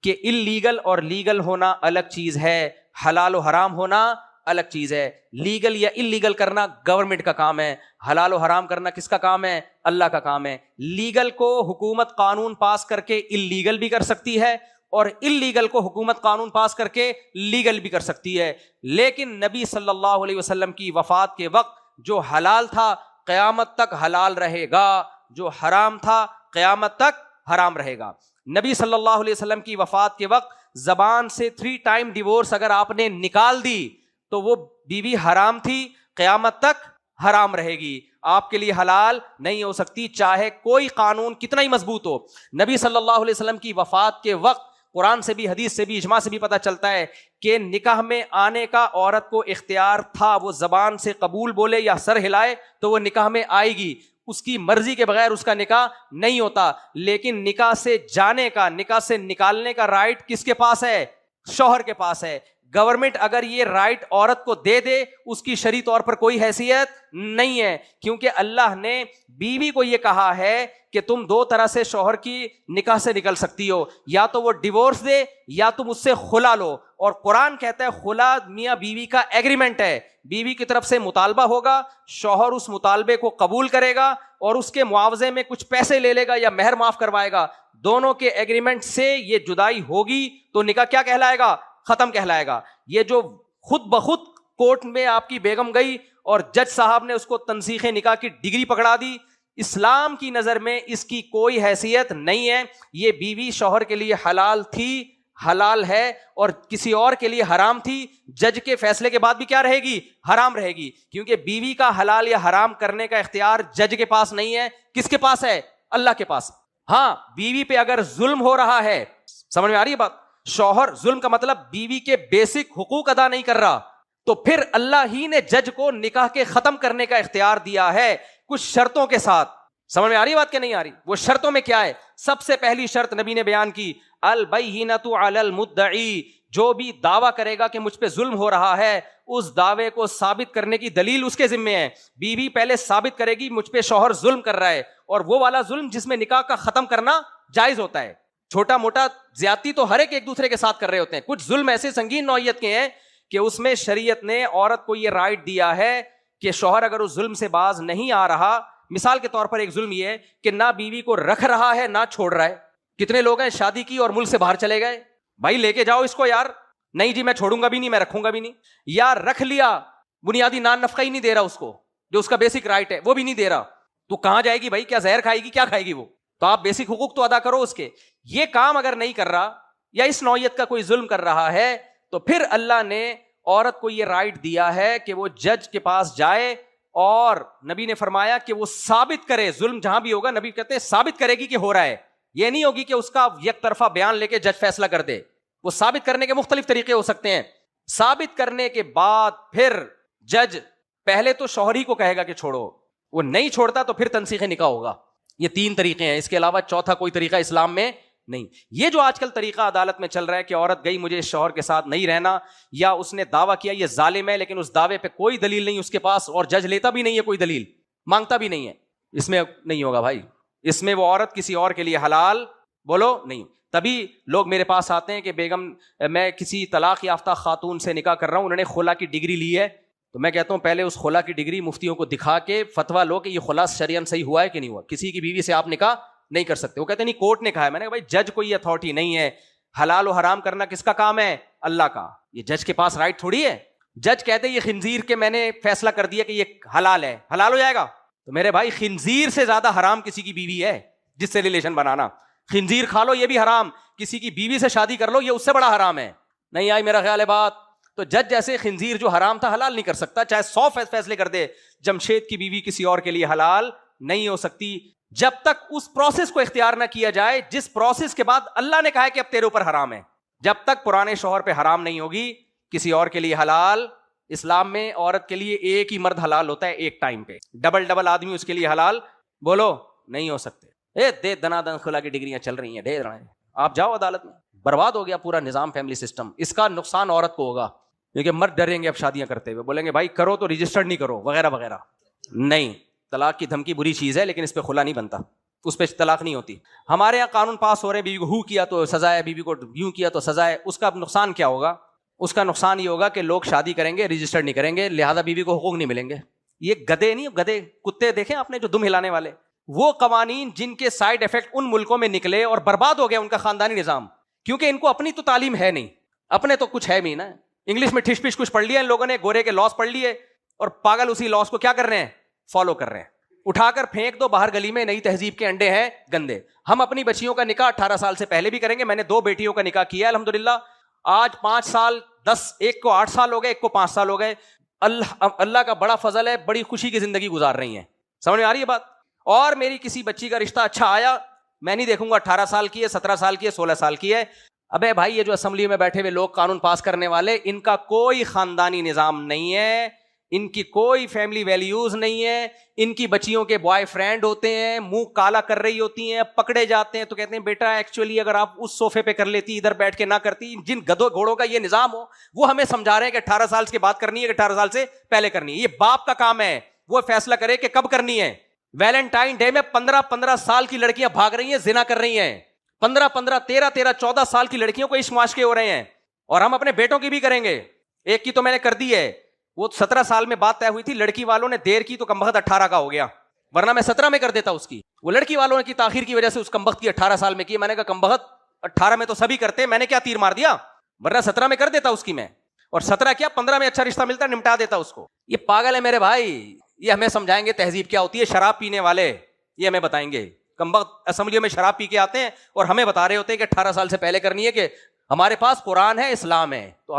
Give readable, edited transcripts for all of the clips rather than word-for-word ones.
کہ اللیگل اور لیگل ہونا الگ چیز ہے، حلال و حرام ہونا الگ چیز ہے. لیگل یا اللیگل کرنا گورنمنٹ کا کام ہے، حلال و حرام کرنا کس کا کام ہے؟ اللہ کا کام ہے. لیگل کو حکومت قانون پاس کر کے اللیگل بھی کر سکتی ہے اور اللیگل کو حکومت قانون پاس کر کے لیگل بھی کر سکتی ہے. لیکن نبی صلی اللہ علیہ وسلم کی وفات کے وقت جو حلال تھا قیامت تک حلال رہے گا، جو حرام تھا قیامت تک حرام رہے گا. نبی صلی اللہ علیہ وسلم کی وفات کے وقت زبان سے 3 ٹائم ڈیورس اگر آپ نے نکال دی تو وہ بیوی حرام تھی، قیامت تک حرام رہے گی، آپ کے لیے حلال نہیں ہو سکتی، چاہے کوئی قانون کتنا ہی مضبوط ہو. نبی صلی اللہ علیہ وسلم کی وفات کے وقت قرآن سے بھی، حدیث سے بھی، اجماع سے بھی پتہ چلتا ہے کہ نکاح میں آنے کا عورت کو اختیار تھا. وہ زبان سے قبول بولے یا سر ہلائے تو وہ نکاح میں آئے گی، اس کی مرضی کے بغیر اس کا نکاح نہیں ہوتا. لیکن نکاح سے جانے کا، نکاح سے نکالنے کا رائٹ کس کے پاس ہے؟ شوہر کے پاس ہے. گورنمنٹ اگر یہ رائٹ عورت کو دے دے اس کی شرعی طور پر کوئی حیثیت نہیں ہے، کیونکہ اللہ نے بیوی کو یہ کہا ہے کہ تم 2 طرح سے شوہر کی نکاح سے نکل سکتی ہو، یا تو وہ ڈیورس دے یا تم اس سے خلا لو. اور قرآن کہتا ہے خلا میاں بیوی کا ایگریمنٹ ہے، بیوی کی طرف سے مطالبہ ہوگا، شوہر اس مطالبے کو قبول کرے گا اور اس کے معاوضے میں کچھ پیسے لے لے گا یا مہر معاف کروائے گا. دونوں کے ایگریمنٹ سے یہ جدائی ہوگی تو نکاح کیا کہلائے گا؟ ختم کہلائے گا. یہ جو خود بخود کورٹ میں آپ کی بیگم گئی اور جج صاحب نے اس کو تنسیخ نکاح کی ڈگری پکڑا دی، اسلام کی نظر میں اس کی کوئی حیثیت نہیں ہے. یہ بیوی شوہر کے لیے حلال تھی، حلال ہے، اور کسی اور کے لیے حرام تھی. جج کے فیصلے کے بعد بھی کیا رہے گی؟ حرام رہے گی، کیونکہ بیوی کا حلال یا حرام کرنے کا اختیار جج کے پاس نہیں ہے. کس کے پاس ہے؟ اللہ کے پاس. ہاں، بیوی پہ اگر ظلم ہو رہا ہے، سمجھ میں آ رہی ہے بات؟ شوہر، ظلم کا مطلب بیوی کے بیسک حقوق ادا نہیں کر رہا، تو پھر اللہ ہی نے جج کو نکاح کے ختم کرنے کا اختیار دیا ہے کچھ شرطوں کے ساتھ. سمجھ میں آ رہی بات کہ نہیں آ رہی؟ وہ شرطوں میں کیا ہے؟ سب سے پہلی شرط نبی نے بیان کی، البینۃ علی المدعی، جو بھی دعویٰ کرے گا کہ مجھ پہ ظلم ہو رہا ہے اس دعوے کو ثابت کرنے کی دلیل اس کے ذمے ہے. بیوی پہلے ثابت کرے گی مجھ پہ شوہر ظلم کر رہا ہے، اور وہ والا ظلم جس میں نکاح کا ختم کرنا جائز ہوتا ہے. چھوٹا موٹا زیادتی تو ہر ایک دوسرے کے ساتھ کر رہے ہوتے ہیں، کچھ ظلم ایسے سنگین نوعیت کے ہیں کہ اس میں شریعت نے عورت کو یہ رائٹ دیا ہے کہ شوہر اگر اس ظلم سے باز نہیں آ رہا، مثال کے طور پر ایک ظلم یہ ہے کہ نہ بیوی کو رکھ رہا ہے نہ چھوڑ رہا ہے. کتنے لوگ ہیں شادی کی اور ملک سے باہر چلے گئے، بھائی لے کے جاؤ اس کو یار، نہیں جی میں چھوڑوں گا بھی نہیں، میں رکھوں گا بھی نہیں. یا رکھ لیا، بنیادی نان نفقہ ہی نہیں دے رہا اس کو، جو اس کا بیسک رائٹ ہے وہ بھی نہیں دے رہا، تو کہاں جائے گی بھائی؟ کیا زہر کھائے گی؟ کیا کھائے گی وہ؟ تو آپ بیسک حقوق تو ادا کرو اس کے. یہ کام اگر نہیں کر رہا یا اس نوعیت کا کوئی ظلم کر رہا ہے تو پھر اللہ نے عورت کو یہ رائٹ دیا ہے کہ وہ جج کے پاس جائے، اور نبی نے فرمایا کہ وہ ثابت کرے. ظلم جہاں بھی ہوگا نبی کہتے ہیں ثابت کرے گی کہ ہو رہا ہے، یہ نہیں ہوگی کہ اس کا یک طرفہ بیان لے کے جج فیصلہ کر دے. وہ ثابت کرنے کے مختلف طریقے ہو سکتے ہیں. ثابت کرنے کے بعد پھر جج پہلے تو شوہر ہی کو کہے گا کہ چھوڑو، وہ نہیں چھوڑتا تو پھر تنسیخ نکاح ہوگا. یہ 3 طریقے ہیں، اس کے علاوہ چوتھا کوئی طریقہ اسلام میں نہیں. یہ جو آج کل طریقہ عدالت میں چل رہا ہے کہ عورت گئی مجھے اس شوہر کے ساتھ نہیں رہنا، یا اس نے دعویٰ کیا یہ ظالم ہے، لیکن اس دعوے پہ کوئی دلیل نہیں اس کے پاس اور جج لیتا بھی نہیں ہے، کوئی دلیل مانگتا بھی نہیں ہے، اس میں نہیں ہوگا بھائی. اس میں وہ عورت کسی اور کے لیے حلال بولو نہیں. تبھی لوگ میرے پاس آتے ہیں کہ بیگم میں کسی طلاق یافتہ خاتون سے نکاح کر رہا ہوں، انہوں نے خلا کی ڈگری لی ہے، تو میں کہتا ہوں پہلے اس خلا کی ڈگری مفتیوں کو دکھا کے فتویٰ لو کہ یہ خلا شرعاً صحیح ہوا ہے کہ نہیں ہوا. کسی کی بیوی سے آپ نکاح نہیں کر سکتے. وہ کہتے ہیں نہیں کورٹ نے کہا ہے. میں نے کہا بھائی جج کوئی اتھارٹی نہیں ہے، حلال و حرام کرنا کس کا کام ہے؟ اللہ کا. یہ جج کے پاس رائٹ تھوڑی ہے. جج کہتے ہیں یہ خنزیر کے میں نے فیصلہ کر دیا کہ یہ حلال ہے، حلال ہو جائے گا. تو میرے بھائی خنزیر سے زیادہ حرام کسی کی بیوی ہے جس سے ریلیشن بنانا. خنزیر کھا لو یہ بھی حرام، کسی کی بیوی سے شادی کر لو یہ اس سے بڑا حرام ہے. نہیں آئی میرا خیال ہے بات؟ تو جج جیسے خنزیر جو حرام تھا حلال نہیں کر سکتا، چاہے 100 فیصلے کر دے. جمشید کی بیوی کسی اور کے لیے حلال نہیں ہو سکتی جب تک اس پروسیس کو اختیار نہ کیا جائے جس پروسیس کے بعد اللہ نے کہا ہے کہ اب تیرے اوپر حرام ہے. جب تک پرانے شوہر پہ حرام نہیں ہوگی کسی اور کے لیے حلال. اسلام میں عورت کے لیے ایک ہی مرد حلال ہوتا ہے ایک ٹائم پہ، ڈبل آدمی اس کے لیے حلال بولو نہیں ہو سکتے. دے دنا دن خلا کی ڈگریاں چل رہی ہیں، ڈھیر رہے ہیں. آپ جاؤ عدالت میں، برباد ہو گیا پورا نظام فیملی سسٹم. اس کا نقصان عورت کو ہوگا کیونکہ مرد ڈریں گے اب شادیاں کرتے ہوئے، بولیں گے بھائی کرو تو رجسٹرڈ نہیں کرو وغیرہ وغیرہ. نہیں، طلاق کی دھمکی بری چیز ہے لیکن اس پہ خلا نہیں بنتا. اس پہ طلاق نہیں ہوتی. ہمارے یہاں قانون پاس ہو رہے ہیں بیوی کو ہو کیا تو سزا ہے, بیوی کو یوں کیا تو سزا ہے. اس کا نقصان کیا ہوگا؟ اس کا نقصان یہ ہوگا کہ لوگ شادی کریں گے, رجسٹر نہیں کریں گے, لہذا بیوی کو حقوق نہیں ملیں گے. یہ گدے نہیں, گدے کتے دیکھیں آپ نے جو دم ہلانے والے, وہ قوانین جن کے سائیڈ افیکٹ ان ملکوں میں نکلے اور برباد ہو گیا ان کا خاندانی نظام, کیونکہ ان کو اپنی تو تعلیم ہے نہیں, اپنے تو کچھ ہے بھی نا. انگلش میں ٹھش پش کچھ پڑھ لیا ان لوگوں نے, گورے کے لاس پڑھ لیے, اور پاگل اسی لاس کو کیا کر رہے ہیں, فالو کر رہے ہیں. اٹھا کر پھینک دو باہر گلی میں, نئی تہذیب کے انڈے ہیں گندے. ہم اپنی بچیوں کا نکاح 18 سال سے پہلے بھی کریں گے. میں نے 2 بیٹیوں کا نکاح کیا الحمدللہ, آج 5 سال 10, ایک کو 8 سال ہو گئے, ایک کو 5 سال ہو گئے. اللہ کا بڑا فضل ہے, بڑی خوشی کی زندگی گزار رہی ہیں. سمجھ میں آ رہی ہے بات؟ اور میری کسی بچی کا رشتہ اچھا آیا, میں نہیں دیکھوں گا 18 سال کی ہے, 17 سال کی ہے, 16 سال کی ہے. ابے بھائی یہ جو اسمبلی میں بیٹھے ہوئے لوگ قانون پاس کرنے والے, ان کا کوئی خاندانی نظام نہیں ہے, ان کی کوئی فیملی ویلیوز نہیں ہے. ان کی بچیوں کے بوائے فرینڈ ہوتے ہیں, منہ کالا کر رہی ہوتی ہیں, پکڑے جاتے ہیں تو کہتے ہیں بیٹا ایکچولی اگر آپ اس صوفے پہ کر لیتی, ادھر بیٹھ کے نہ کرتی. جن گدوں گھوڑوں کا یہ نظام ہو وہ ہمیں سمجھا رہے ہیں کہ 18 سال کے بعد کرنی ہے کہ 18 سال سے پہلے کرنی ہے. یہ باپ کا کام ہے, وہ فیصلہ کرے کہ کب کرنی ہے. ویلنٹائن ڈے میں 15 سال کی لڑکیاں بھاگ رہی ہیں, زنا کر رہی ہیں. 13 14 سال کی لڑکیوں کو عشق معاشقے ہو رہے ہیں, اور ہم اپنے بیٹوں کی بھی کریں گے. ایک کی تو میں نے کر دی ہے, وہ 17 سال میں بات طے ہوئی تھی, لڑکی والوں نے دیر کی تو کمبخت 18 کا ہو گیا, ورنہ میں 17 میں کر دیتا اس کی. وہ لڑکی والوں کی تاخیر کی وجہ سے اس کمبخت کی 18 سال میں کی. میں نے کہا کمبخت 18 میں تو سبھی کرتے, میں نے کیا تیر مار دیا, ورنہ 17 میں کر دیتا اس کی میں, اور 17 کیا 15 میں اچھا رشتہ ملتا نمٹا دیتا اس کو. یہ پاگل ہے میرے بھائی, یہ ہمیں سمجھائیں گے تہذیب کیا ہوتی ہے. شراب پینے والے یہ ہمیں بتائیں گے, کمبخت اسمبلیوں میں شراب پی کے آتے ہیں اور ہمیں بتا رہے ہوتے ہیں کہ 18 سال سے پہلے کرنی ہے, کہ ہمارے پاس قرآن ہے, اسلام ہے, تو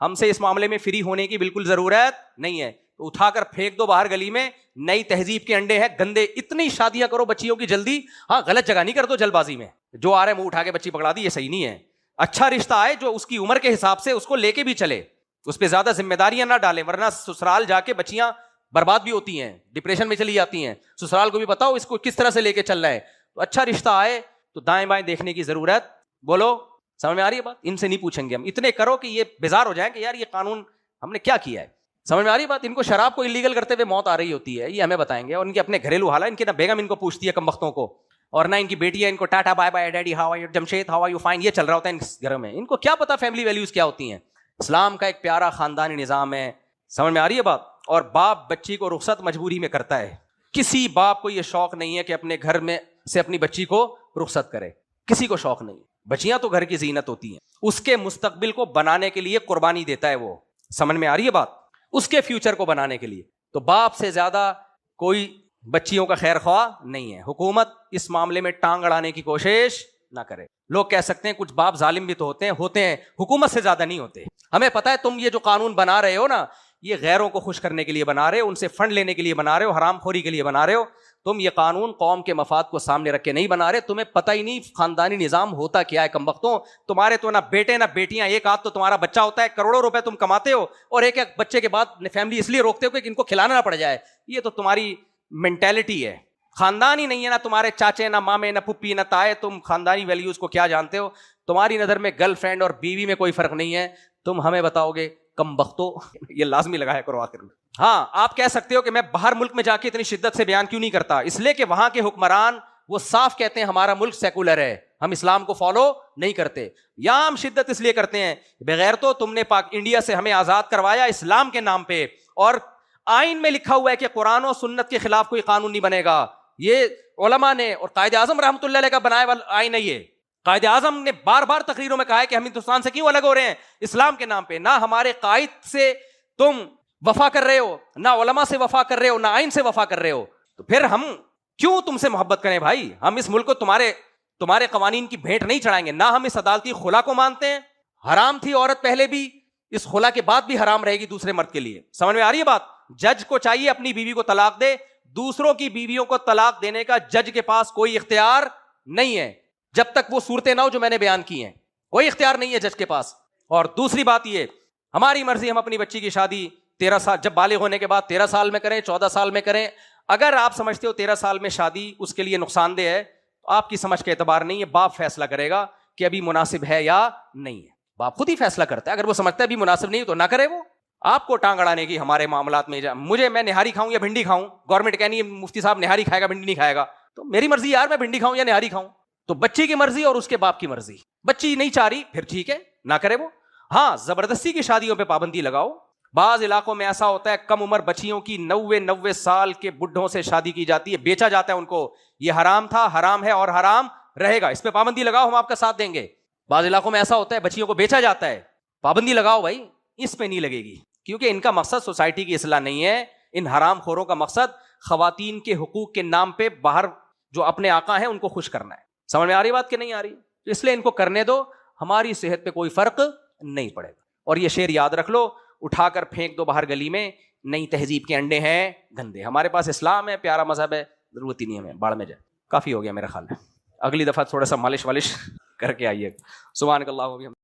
ہم سے اس معاملے میں فری ہونے کی بالکل ضرورت نہیں ہے. تو اٹھا کر پھینک دو باہر گلی میں, نئی تہذیب کے انڈے ہیں گندے. اتنی شادیاں کرو بچیوں کی جلدی, ہاں غلط جگہ نہیں کر دو جلد بازی میں, جو آ رہے منہ اٹھا کے بچی پکڑا دی, یہ صحیح نہیں ہے. اچھا رشتہ آئے جو اس کی عمر کے حساب سے اس کو لے کے بھی چلے, اس پہ زیادہ ذمہ داریاں نہ ڈالیں, ورنہ سسرال جا کے بچیاں برباد بھی ہوتی ہیں, ڈپریشن میں چلی جاتی ہیں. سسرال کو بھی بتاؤ اس کو کس طرح سے لے کے چل رہا ہے. تو اچھا رشتہ آئے تو دائیں بائیں دیکھنے کی ضرورت. بولو سمجھ میں آ رہی ہے بات؟ ان سے نہیں پوچھیں گے ہم, اتنے کرو کہ یہ بیزار ہو جائیں کہ یار یہ قانون ہم نے کیا کیا ہے. سمجھ میں آ رہی ہے بات؟ ان کو شراب کو انلیگل کرتے ہوئے موت آ رہی ہوتی ہے, یہ ہمیں بتائیں گے. اور ان کے اپنے گھریلو حالات, ان کے نہ بیگم ان کو پوچھتی ہے کمبختوں کو, اور نہ ان کی بیٹی ہے ان کو tata bye bye daddy how are you, Jamshed how are you fine, یہ چل رہا ہوتا ہے ان گھروں میں. ان کو کیا پتا فیملی ویلیوز کیا ہوتی ہیں. اسلام کا ایک پیارا خاندانی نظام ہے. سمجھ میں آ رہی ہے بات؟ اور باپ بچی کو رخصت مجبوری میں کرتا ہے. کسی باپ کو یہ شوق نہیں ہے کہ اپنے گھر میں سے اپنی بچی کو رخصت کرے, کسی کو شوق نہیں. بچیاں تو گھر کی زینت ہوتی ہیں, اس کے مستقبل کو بنانے کے لیے قربانی دیتا ہے وہ. سمجھ میں آ رہی ہے بات؟ اس کے فیوچر کو بنانے کے لیے. تو باپ سے زیادہ کوئی بچیوں کا خیر خواہ نہیں ہے. حکومت اس معاملے میں ٹانگ اڑانے کی کوشش نہ کرے. لوگ کہہ سکتے ہیں کچھ باپ ظالم بھی تو ہوتے ہیں, حکومت سے زیادہ نہیں ہوتے. ہمیں پتہ ہے تم یہ جو قانون بنا رہے ہو نا, یہ غیروں کو خوش کرنے کے لیے بنا رہے ہو, ان سے فنڈ لینے کے لیے بنا رہے ہو, حرام خوری کے لیے بنا رہے ہو. تم یہ قانون قوم کے مفاد کو سامنے رکھ کے نہیں بنا رہے. تمہیں پتہ ہی نہیں خاندانی نظام ہوتا کیا ہے کمبختوں. تمہارے تو نہ بیٹے نہ بیٹیاں, ایک آدھ تو تمہارا بچہ ہوتا ہے, کروڑوں روپے تم کماتے ہو, اور ایک ایک بچے کے بعد فیملی اس لیے روکتے ہو کہ ان کو کھلانا نہ پڑ جائے. یہ تو تمہاری مینٹیلٹی ہے. خاندانی نہیں ہے نا تمہارے چاچے, نہ مامے, نہ پھپھی, نہ تائے. تم خاندانی ویلیوز کو کیا جانتے ہو؟ تمہاری نظر میں گرل فرینڈ اور بیوی میں کوئی فرق نہیں ہے. تم ہمیں بتاؤ گے کمبختو, یہ لازمی لگایا کرو آخر میں. ہاں آپ کہہ سکتے ہو کہ میں باہر ملک میں جا کے اتنی شدت سے بیان کیوں نہیں کرتا, اس لیے کہ وہاں کے حکمران وہ صاف کہتے ہیں ہمارا ملک سیکولر ہے, ہم اسلام کو فالو نہیں کرتے. یہاں ہم شدت اس لیے کرتے ہیں بغیر تو تم نے انڈیا سے ہمیں آزاد کروایا اسلام کے نام پہ, اور آئین میں لکھا ہوا ہے کہ قرآن و سنت کے خلاف کوئی قانون نہیں بنے گا. یہ علماء نے اور قائد اعظم رحمۃ اللہ علیہ کا بنایا والا آئین ہے. یہ قائد اعظم نے بار بار تقریروں میں کہا ہے کہ ہم ہندوستان سے کیوں الگ ہو رہے ہیں اسلام کے نام پہ. نہ ہمارے قائد سے تم وفا کر رہے ہو, نہ علماء سے وفا کر رہے ہو, نہ آئین سے وفا کر رہے ہو, تو پھر ہم کیوں تم سے محبت کریں بھائی. ہم اس ملک کو تمہارے قوانین کی بھیٹ نہیں چڑھائیں گے. نہ ہم اس عدالتی خلا کو مانتے ہیں. حرام تھی عورت پہلے بھی, اس خلا کے بعد بھی حرام رہے گی دوسرے مرد کے لیے. سمجھ میں آ رہی ہے بات؟ جج کو چاہیے اپنی بیوی کو طلاق دے, دوسروں کی بیویوں کو طلاق دینے کا جج کے پاس کوئی اختیار نہیں ہے, جب تک وہ صورتیں نہ ہو جو میں نے بیان کی ہیں. کوئی اختیار نہیں ہے جج کے پاس. اور دوسری بات یہ, ہماری مرضی, ہم اپنی بچی کی شادی 13 سال جب بالغ ہونے کے بعد 13 سال میں کریں, 14 سال میں کریں. اگر آپ سمجھتے ہو 13 سال میں شادی اس کے لیے نقصان دہ ہے, تو آپ کی سمجھ کے اعتبار نہیں ہے. باپ فیصلہ کرے گا کہ ابھی مناسب ہے یا نہیں ہے. باپ خود ہی فیصلہ کرتا ہے. اگر وہ سمجھتا ہے ابھی مناسب نہیں تو نہ کرے. وہ آپ کو ٹانگ اڑانے کی ہمارے معاملات میں میں نہاری کھاؤں یا بھنڈی کھاؤں, گورنمنٹ کہنی ہے مفتی صاحب نہاری کھائے گا بھنڈی نہیں کھائے گا, تو میری مرضی یار میں بھنڈی کھاؤں یا نہاری کھاؤں. تو بچی کی مرضی اور اس کے باپ کی مرضی. بچی نہیں چاہ رہی پھر ٹھیک ہے نہ کرے وہ. ہاں زبردستی کی شادیوں پہ پابندی لگاؤ. بعض علاقوں میں ایسا ہوتا ہے کم عمر بچیوں کی 90 سال کے بڈھوں سے شادی کی جاتی ہے, بیچا جاتا ہے ان کو. یہ حرام تھا, حرام ہے اور حرام رہے گا. اس پہ پابندی لگاؤ, ہم آپ کا ساتھ دیں گے. بعض علاقوں میں ایسا ہوتا ہے بچیوں کو بیچا جاتا ہے, پابندی لگاؤ بھائی, اس پہ نہیں لگے گی. کیونکہ ان کا مقصد سوسائٹی کی اصلاح نہیں ہے. ان حرام خوروں کا مقصد خواتین کے حقوق کے نام پہ باہر جو اپنے آقا ہیں ان کو خوش کرنا ہے. سمجھ میں آ رہی بات کہ نہیں آ رہی؟ اس لیے ان کو کرنے دو, ہماری صحت پہ کوئی فرق نہیں پڑے گا. اور یہ شعر یاد رکھ لو, اٹھا کر پھینک دو باہر گلی میں, نئی تہذیب کے انڈے ہیں گندے. ہمارے پاس اسلام ہے, پیارا مذہب ہے, ضرورت ہی نہیں ہمیں باڑ میں جائے. کافی ہو گیا میرا خیال ہے, اگلی دفعہ تھوڑا سا مالش والش کر کے آئیے. سبحانک اللہم و بحمدک.